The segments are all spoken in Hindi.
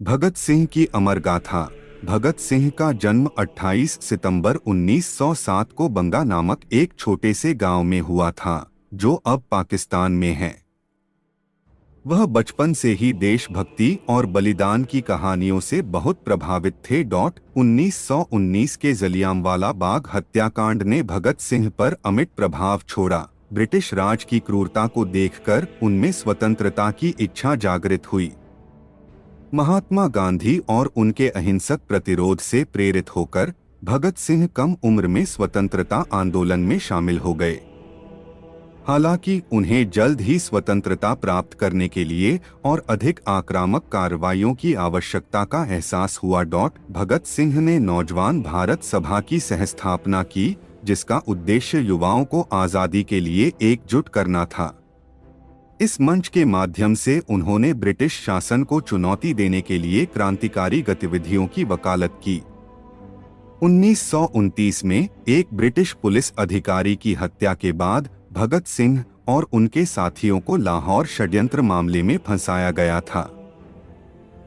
भगत सिंह की अमर गाथा। भगत सिंह का जन्म 28 सितंबर 1907 को बंगा नामक एक छोटे से गांव में हुआ था, जो अब पाकिस्तान में है। वह बचपन से ही देशभक्ति और बलिदान की कहानियों से बहुत प्रभावित थे। 1919 के जलियांवाला बाग हत्याकांड ने भगत सिंह पर अमिट प्रभाव छोड़ा। ब्रिटिश राज की क्रूरता को देखकर उनमें स्वतंत्रता की इच्छा जागृत हुई। महात्मा गांधी और उनके अहिंसक प्रतिरोध से प्रेरित होकर भगत सिंह कम उम्र में स्वतंत्रता आंदोलन में शामिल हो गए। हालांकि उन्हें जल्द ही स्वतंत्रता प्राप्त करने के लिए और अधिक आक्रामक कार्रवाइयों की आवश्यकता का एहसास हुआ। भगत सिंह ने नौजवान भारत सभा की सहस्थापना की, जिसका उद्देश्य युवाओं को आज़ादी के लिए एकजुट करना था। इस मंच के माध्यम से उन्होंने ब्रिटिश शासन को चुनौती देने के लिए क्रांतिकारी गतिविधियों की वकालत की। 1929 में एक ब्रिटिश पुलिस अधिकारी की हत्या के बाद भगत सिंह और उनके साथियों को लाहौर षड्यंत्र मामले में फंसाया गया था।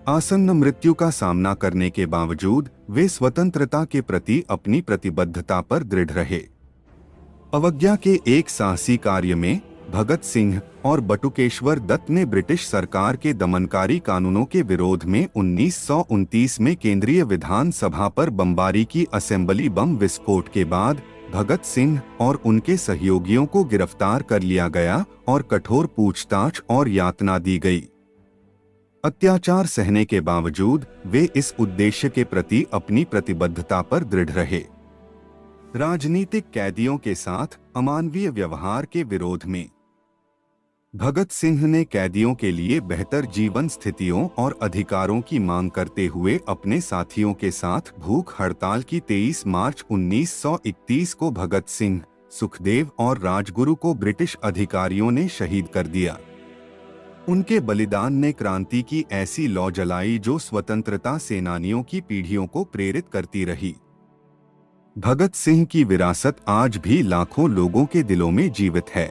आसन्न मृत्यु का सामना करने के बावजूद वे स्वतंत्रता के प्रति अपनी प्रतिबद्धता पर दृढ़ रहे। अवज्ञा के एक साहसी कार्य में भगत सिंह और बटुकेश्वर दत्त ने ब्रिटिश सरकार के दमनकारी कानूनों के विरोध में 1929 में केंद्रीय विधान सभा पर बमबारी की। असेंबली बम विस्फोट के बाद भगत सिंह और उनके सहयोगियों को गिरफ्तार कर लिया गया और कठोर पूछताछ और यातना दी गई। अत्याचार सहने के बावजूद वे इस उद्देश्य के प्रति अपनी प्रतिबद्धता पर दृढ़ रहे। राजनीतिक कैदियों के साथ अमानवीय व्यवहार के विरोध में भगत सिंह ने कैदियों के लिए बेहतर जीवन स्थितियों और अधिकारों की मांग करते हुए अपने साथियों के साथ भूख हड़ताल की। 23 मार्च 1931 को भगत सिंह, सुखदेव और राजगुरु को ब्रिटिश अधिकारियों ने शहीद कर दिया। उनके बलिदान ने क्रांति की ऐसी लौ जलाई जो स्वतंत्रता सेनानियों की पीढ़ियों को प्रेरित करती रही। भगत सिंह की विरासत आज भी लाखों लोगों के दिलों में जीवित है।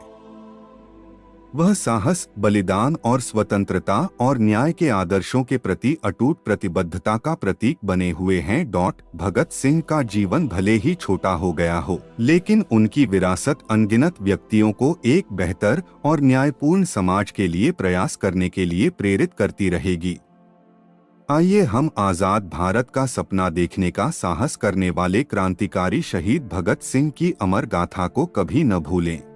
वह साहस, बलिदान और स्वतंत्रता और न्याय के आदर्शों के प्रति अटूट प्रतिबद्धता का प्रतीक बने हुए हैं। भगत सिंह का जीवन भले ही छोटा हो गया हो, लेकिन उनकी विरासत अनगिनत व्यक्तियों को एक बेहतर और न्यायपूर्ण समाज के लिए प्रयास करने के लिए प्रेरित करती रहेगी। आइए हम आजाद भारत का सपना देखने का साहस करने वाले क्रांतिकारी शहीद भगत सिंह की अमर गाथा को कभी न भूलें।